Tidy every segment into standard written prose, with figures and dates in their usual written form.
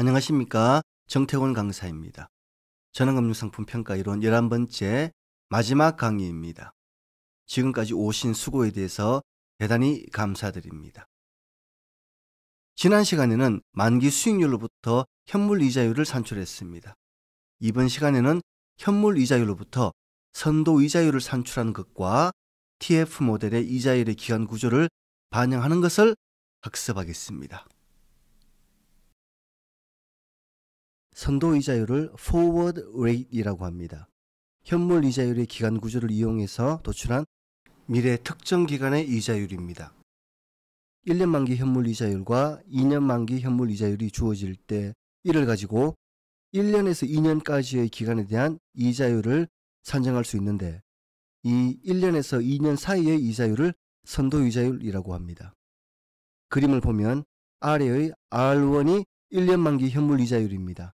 안녕하십니까. 정태곤 강사입니다. 전환금융상품평가 이론 11번째 마지막 강의입니다. 지금까지 오신 수고에 대해서 대단히 감사드립니다. 지난 시간에는 만기 수익률로부터 현물이자율을 산출했습니다. 이번 시간에는 현물이자율로부터 선도이자율을 산출하는 것과 TF 모델의 이자율의 기간 구조를 반영하는 것을 학습하겠습니다. 선도이자율을 forward rate이라고 합니다. 현물이자율의 기간 구조를 이용해서 도출한 미래 특정 기간의 이자율입니다. 1년 만기 현물이자율과 2년 만기 현물이자율이 주어질 때 이를 가지고 1년에서 2년까지의 기간에 대한 이자율을 산정할 수 있는데 이 1년에서 2년 사이의 이자율을 선도이자율이라고 합니다. 그림을 보면 아래의 R1이 1년 만기 현물이자율입니다.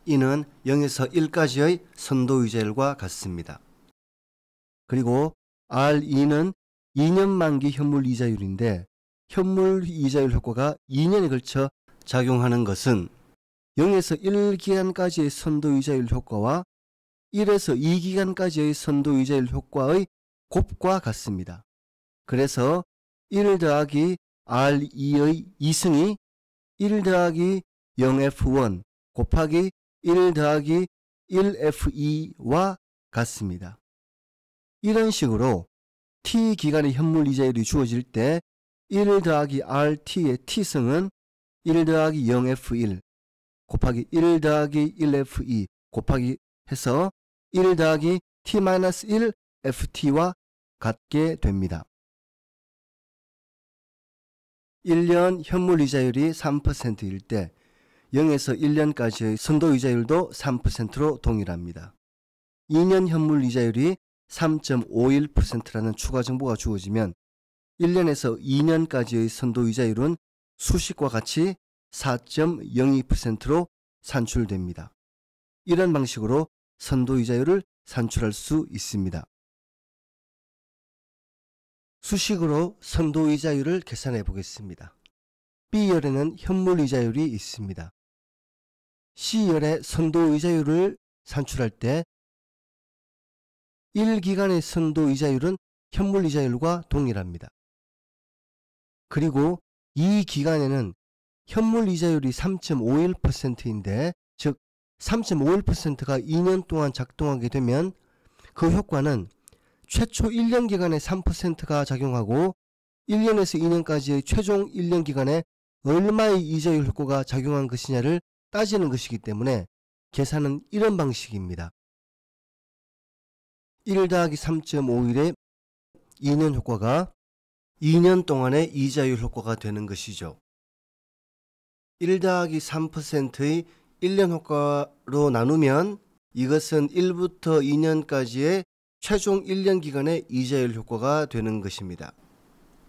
이는 0에서 1까지의 선도이자율과 같습니다. 그리고 R2는 2년 만기 현물이자율인데 현물이자율 효과가 2년에 걸쳐 작용하는 것은 0에서 1기간까지의 선도이자율 효과와 1에서 2기간까지의 선도이자율 효과의 곱과 같습니다. 그래서 1 더하기 R2의 2승이 1 더하기 0F1 곱하기 1 더하기 1F2와 같습니다. 이런 식으로 T기간의 현물이자율이 주어질 때 1 더하기 RT의 T승은 1 더하기 0F1 곱하기 1 더하기 1F2 곱하기 해서 1 더하기 T-1FT와 같게 됩니다. 1년 현물이자율이 3%일 때 0에서 1년까지의 선도이자율도 3%로 동일합니다. 2년 현물이자율이 3.51%라는 추가 정보가 주어지면 1년에서 2년까지의 선도이자율은 수식과 같이 4.02%로 산출됩니다. 이런 방식으로 선도이자율을 산출할 수 있습니다. 수식으로 선도이자율을 계산해 보겠습니다. B열에는 현물이자율이 있습니다. C열의 선도이자율을 산출할 때 1기간의 선도이자율은 현물이자율과 동일합니다. 그리고 2기간에는 현물이자율이 3.51%인데 즉 3.51%가 2년 동안 작동하게 되면 그 효과는 최초 1년 기간에 3%가 작용하고 1년에서 2년까지의 최종 1년 기간에 얼마의 이자율 효과가 작용한 것이냐를 따지는 것이기 때문에 계산은 이런 방식입니다. 1 더하기 3.51의 2년 효과가 2년 동안의 이자율 효과가 되는 것이죠. 1 더하기 3%의 1년 효과로 나누면 이것은 1부터 2년까지의 최종 1년 기간의 이자율 효과가 되는 것입니다.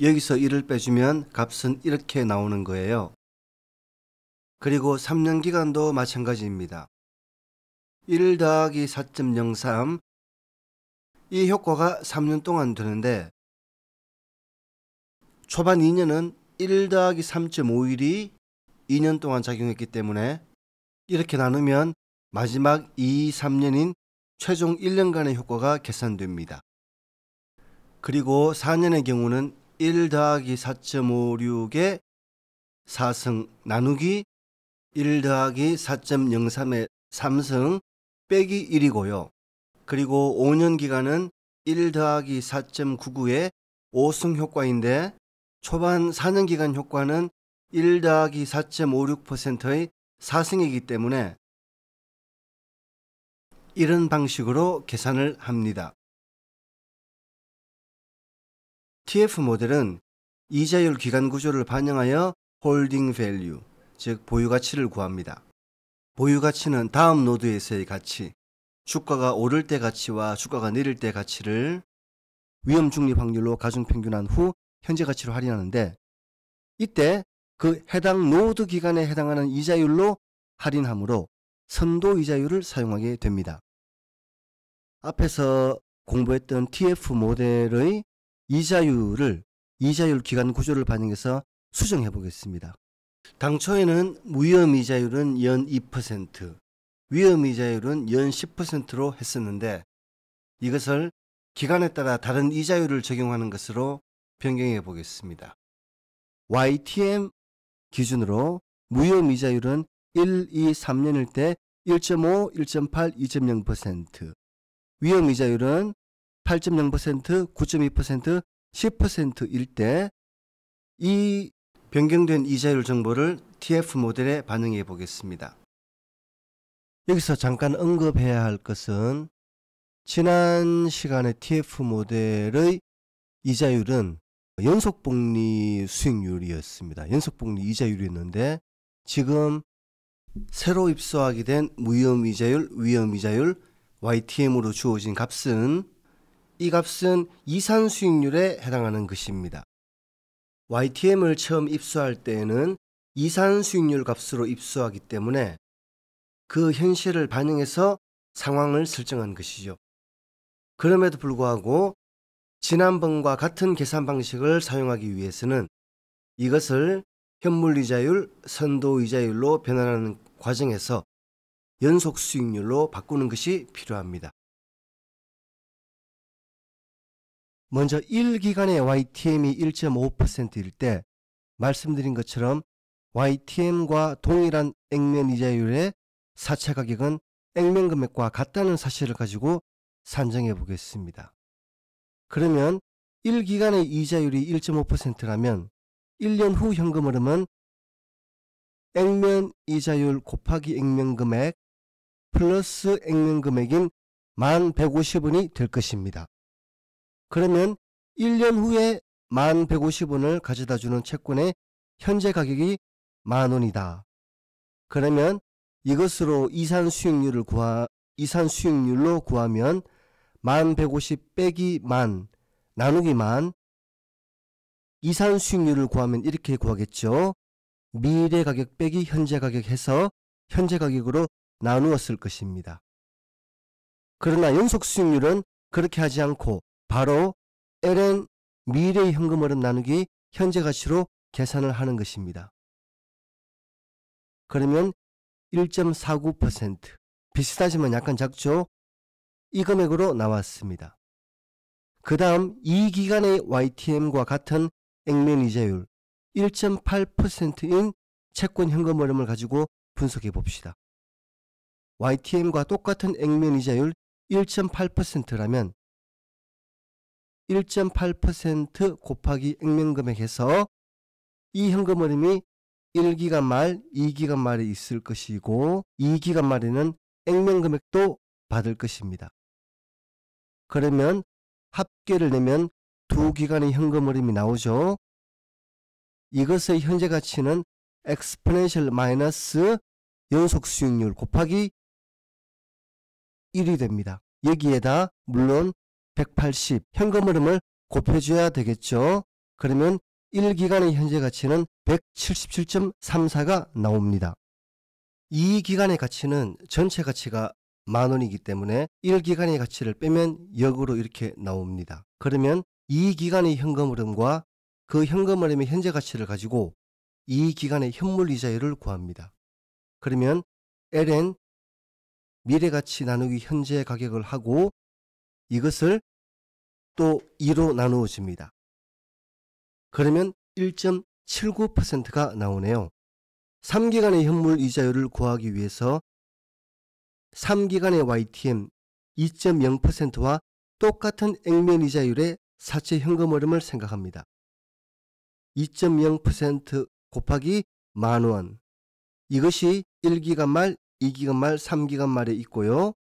여기서 1을 빼주면 값은 이렇게 나오는 거예요. 그리고 3년 기간도 마찬가지입니다. 1 더하기 4.03 이 효과가 3년 동안 되는데 초반 2년은 1 더하기 3.51이 2년 동안 작용했기 때문에 이렇게 나누면 마지막 2, 3년인 최종 1년간의 효과가 계산됩니다. 그리고 4년의 경우는 1 더하기 4.56의 4승 나누기 1 더하기 4.03의 3승 빼기 1이고요. 그리고 5년 기간은 1 더하기 4.99의 5승 효과인데 초반 4년 기간 효과는 1 더하기 4.56%의 4승이기 때문에 이런 방식으로 계산을 합니다. TF 모델은 이자율 기간 구조를 반영하여 홀딩 밸류, 즉 보유가치를 구합니다. 보유가치는 다음 노드에서의 가치, 주가가 오를 때 가치와 주가가 내릴 때 가치를 위험중립 확률로 가중평균한 후 현재 가치로 할인하는데 이때 그 해당 노드 기간에 해당하는 이자율로 할인하므로 선도이자율을 사용하게 됩니다. 앞에서 공부했던 TF 모델의 이자율 기간 구조를 반영해서 수정해 보겠습니다. 당초에는 무위험이자율은 연 2%, 위험이자율은 연 10%로 했었는데 이것을 기간에 따라 다른 이자율을 적용하는 것으로 변경해 보겠습니다. YTM 기준으로 무위험이자율은 1, 2, 3년일 때 1.5, 1.8, 2.0%, 위험이자율은 8.0%, 9.2%, 10%일 때 이 변경된 이자율 정보를 TF 모델에 반영해 보겠습니다. 여기서 잠깐 언급해야 할 것은 지난 시간에 TF 모델의 이자율은 연속복리 수익률이었습니다. 연속복리 이자율이었는데 지금 새로 입수하게 된 무위험이자율, 위험이자율, YTM으로 주어진 값은 이 값은 이산수익률에 해당하는 것입니다. YTM을 처음 입수할 때에는 이산수익률 값으로 입수하기 때문에 그 현실을 반영해서 상황을 설정한 것이죠. 그럼에도 불구하고 지난번과 같은 계산 방식을 사용하기 위해서는 이것을 현물이자율, 선도이자율로 변환하는 과정에서 연속수익률로 바꾸는 것이 필요합니다. 먼저 1기간의 YTM이 1.5%일 때 말씀드린 것처럼 YTM과 동일한 액면이자율의 사채 가격은 액면금액과 같다는 사실을 가지고 산정해 보겠습니다. 그러면 1기간의 이자율이 1.5%라면 1년 후 현금 흐름은 액면이자율 곱하기 액면금액 플러스 액면금액인 1150원이 될 것입니다. 그러면 1년 후에 1150원을 가져다주는 채권의 현재 가격이 10,000원이다. 그러면 이것으로 이산수익률로 구하면 1150 빼기 10,000 나누기 10,000 이산수익률을 구하면 이렇게 구하겠죠. 미래 가격 빼기 현재 가격 해서 현재 가격으로 나누었을 것입니다. 그러나 연속수익률은 그렇게 하지 않고 바로 ln 미래의 현금 흐름 나누기 현재 가치로 계산을 하는 것입니다. 그러면 1.49% 비슷하지만 약간 작죠? 이 금액으로 나왔습니다. 그 다음 이 기간의 YTM과 같은 액면이자율 1.8%인 채권 현금 흐름을 가지고 분석해 봅시다. YTM과 똑같은 액면이자율 1.8%라면 1.8% 곱하기 액면금액에서 이 현금 흐름이 1기간 말, 2기간 말에 있을 것이고 2기간 말에는 액면금액도 받을 것입니다. 그러면 합계를 내면 두 기간의 현금 흐름이 나오죠. 이것의 현재 가치는 exponential 마이너스 연속 수익률 곱하기 1이 됩니다. 여기에다 물론 180 현금 흐름을 곱해줘야 되겠죠. 그러면 1기간의 현재 가치는 177.34가 나옵니다. 이 기간의 가치는 전체 가치가 10,000원이기 때문에 1기간의 가치를 빼면 역으로 이렇게 나옵니다. 그러면 이 기간의 현금 흐름과 그 현금 흐름의 현재 가치를 가지고 이 기간의 현물이자율을 구합니다. 그러면 ln 미래가치 나누기 현재 가격을 하고 이것을 또 2로 나누어 줍니다. 그러면 1.79%가 나오네요. 3기간의 현물 이자율을 구하기 위해서 3기간의 YTM 2.0%와 똑같은 액면 이자율의 사채 현금 흐름을 생각합니다. 2.0% 곱하기 10,000원. 이것이 1기간 말, 2기간 말, 3기간 말에 있고요.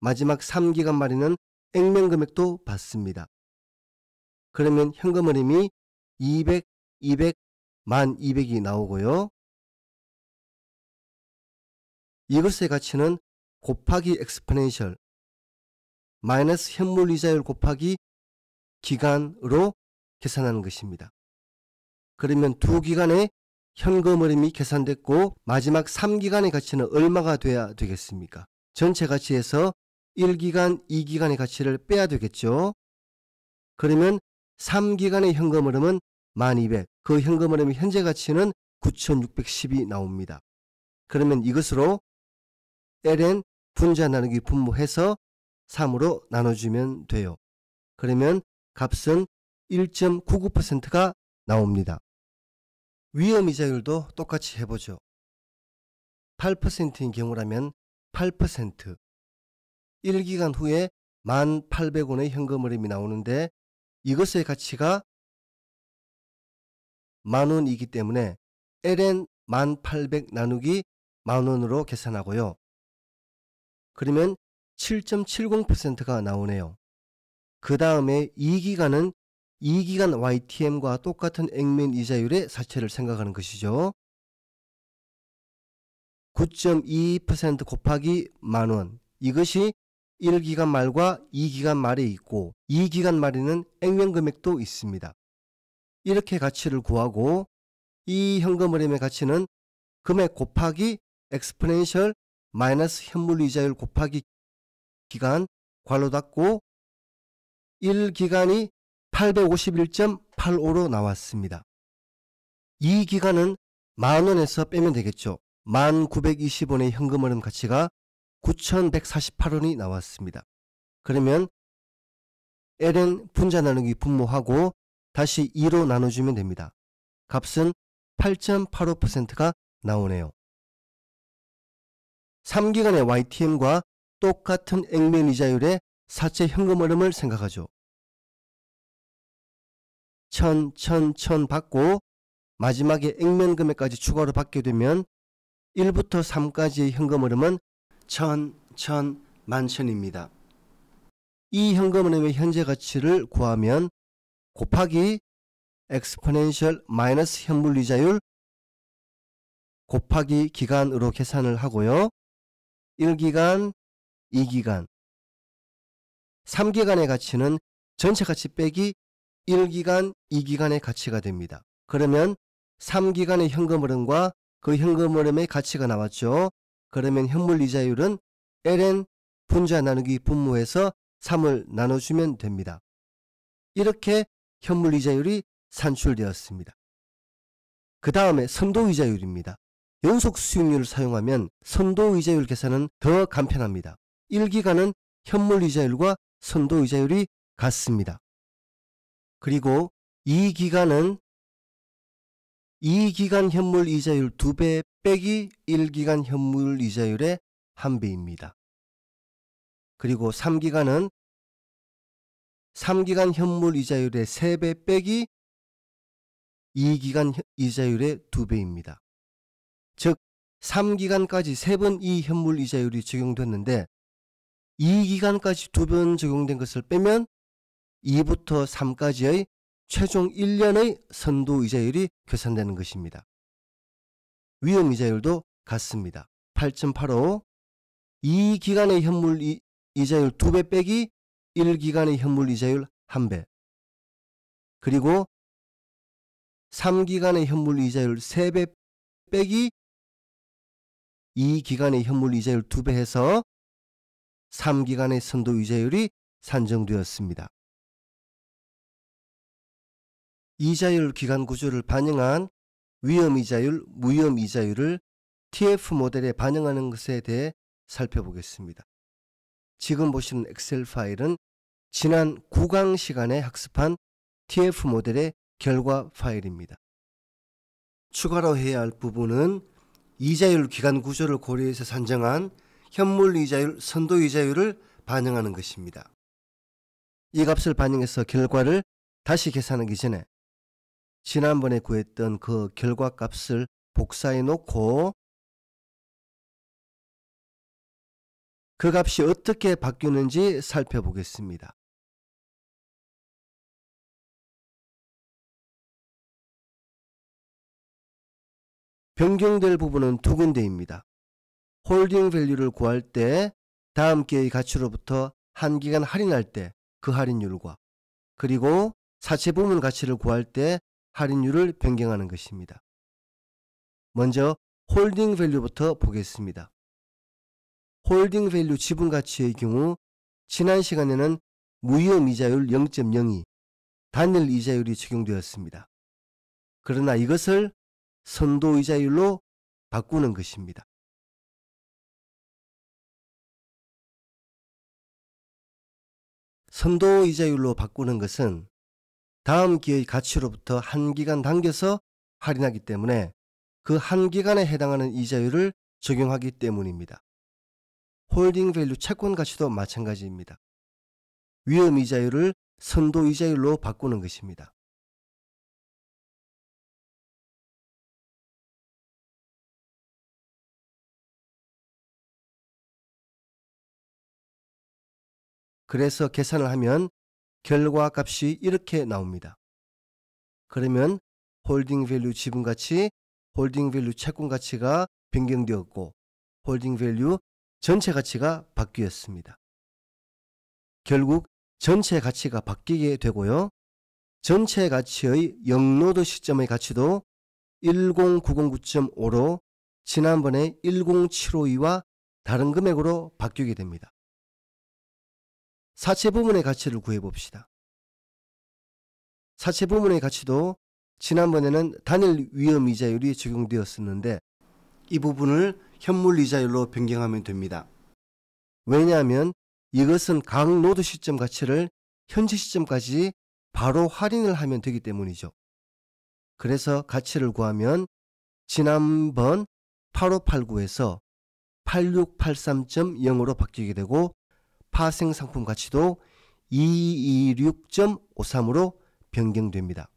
마지막 3기간 말에는 액면 금액도 받습니다. 그러면 현금 흐름이 200, 200, 1200이 나오고요. 이것의 가치는 곱하기 exponential 마이너스 현물 이자율 곱하기 기간으로 계산하는 것입니다. 그러면 두 기간의 현금 흐름이 계산됐고 마지막 3기간의 가치는 얼마가 돼야 되겠습니까? 전체 가치에서 1기간, 2기간의 가치를 빼야 되겠죠. 그러면 3기간의 현금 흐름은 1200, 그 현금 흐름의 현재 가치는 9,610이 나옵니다. 그러면 이것으로 ln 분자 나누기 분모해서 3으로 나눠주면 돼요. 그러면 값은 1.99%가 나옵니다. 위험이자율도 똑같이 해보죠. 8%인 경우라면 8%, 1기간 후에 1,800원의 현금 흐름이 나오는데 이것의 가치가 10,000원이기 때문에 ln 1,800 나누기 10,000원으로 계산하고요. 그러면 7.70%가 나오네요. 그 다음에 2기간은 2기간 YTM과 똑같은 액면 이자율의 사채를 생각하는 것이죠. 9.22% 곱하기 10,000원, 이것이 1기간 말과 2기간 말에 있고 2기간 말에는 액면 금액도 있습니다. 이렇게 가치를 구하고 이 현금 흐름의 가치는 금액 곱하기 엑스포넨셜 마이너스 현물 이자율 곱하기 기간 괄호 닫고 1기간이 851.85로 나왔습니다. 2기간은 10,000원에서 빼면 되겠죠. 1,920원의 현금 흐름 가치가 9,148원이 나왔습니다. 그러면 ln 분자 나누기 분모하고 다시 2로 나눠주면 됩니다. 값은 8.85%가 나오네요. 3기간의 YTM과 똑같은 액면 이자율의 사채 현금 흐름을 생각하죠. 1,000, 1,000, 1,000 받고 마지막에 액면 금액까지 추가로 받게 되면 1부터 3까지의 현금 흐름은 1,000, 1,000, 11,000입니다. 이 현금 흐름의 현재 가치를 구하면 곱하기 엑스포넨셜 마이너스 현물 이자율 곱하기 기간으로 계산을 하고요. 1기간, 2기간, 3기간의 가치는 전체 가치 빼기 1기간, 2기간의 가치가 됩니다. 그러면 3기간의 현금 흐름과 그 현금 흐름의 가치가 나왔죠. 그러면 현물 이자율은 ln 분자 나누기 분모해서 3을 나눠주면 됩니다. 이렇게 현물 이자율이 산출되었습니다. 그 다음에 선도 이자율입니다. 연속 수익률을 사용하면 선도 이자율 계산은 더 간편합니다. 1기간은 현물 이자율과 선도 이자율이 같습니다. 그리고 2기간은 2기간 현물 이자율 2배 빼기 1기간 현물 이자율의 1배입니다. 그리고 3기간은 3기간 현물 이자율의 3배 빼기 2기간 이자율의 2배입니다. 즉 3기간까지 3번 이 현물 이자율이 적용됐는데 2기간까지 2번 적용된 것을 빼면 2부터 3까지의 최종 1년의 선도 이자율이 계산되는 것입니다. 위험 이자율도 같습니다. 8.85, 2기간의 현물 이자율 2배 빼기 1기간의 현물 이자율 1배, 그리고 3기간의 현물 이자율 3배 빼기 2기간의 현물 이자율 2배 해서 3기간의 선도 이자율이 산정되었습니다. 이자율 기간 구조를 반영한 위험이자율, 무위험이자율을 TF 모델에 반영하는 것에 대해 살펴보겠습니다. 지금 보시는 엑셀 파일은 지난 9강 시간에 학습한 TF 모델의 결과 파일입니다. 추가로 해야 할 부분은 이자율 기간 구조를 고려해서 산정한 현물 이자율, 선도 이자율을 반영하는 것입니다. 이 값을 반영해서 결과를 다시 계산하기 전에 지난번에 구했던 그 결과 값을 복사해 놓고 그 값이 어떻게 바뀌는지 살펴보겠습니다. 변경될 부분은 두 군데입니다. 홀딩 밸류를 구할 때 다음 기의 가치로부터 한 기간 할인할 때 그 할인율과, 그리고 사채 부문 가치를 구할 때 할인율을 변경하는 것입니다. 먼저 홀딩 밸류부터 보겠습니다. 홀딩 밸류 지분 가치의 경우 지난 시간에는 무위험 이자율 0.02 단일 이자율이 적용되었습니다. 그러나 이것을 선도이자율로 바꾸는 것입니다. 선도이자율로 바꾸는 것은 다음 기의 가치로부터 한 기간 당겨서 할인하기 때문에 그 한 기간에 해당하는 이자율을 적용하기 때문입니다. 홀딩 밸류 채권 가치도 마찬가지입니다. 위험 이자율을 선도 이자율로 바꾸는 것입니다. 그래서 계산을 하면 결과값이 이렇게 나옵니다. 그러면 홀딩 밸류 지분 가치, 홀딩 밸류 채권 가치가 변경되었고 홀딩 밸류 전체 가치가 바뀌었습니다. 결국 전체 가치가 바뀌게 되고요. 전체 가치의 영노드 시점의 가치도 10909.5로 지난번에 10752와 다른 금액으로 바뀌게 됩니다. 사채 부문의 가치를 구해봅시다. 사채 부문의 가치도 지난번에는 단일 위험 이자율이 적용되었었는데 이 부분을 현물 이자율로 변경하면 됩니다. 왜냐하면 이것은 각 노드 시점 가치를 현재 시점까지 바로 할인을 하면 되기 때문이죠. 그래서 가치를 구하면 지난번 8589에서 8683.0으로 바뀌게 되고 파생 상품 가치도 226.53으로 변경됩니다.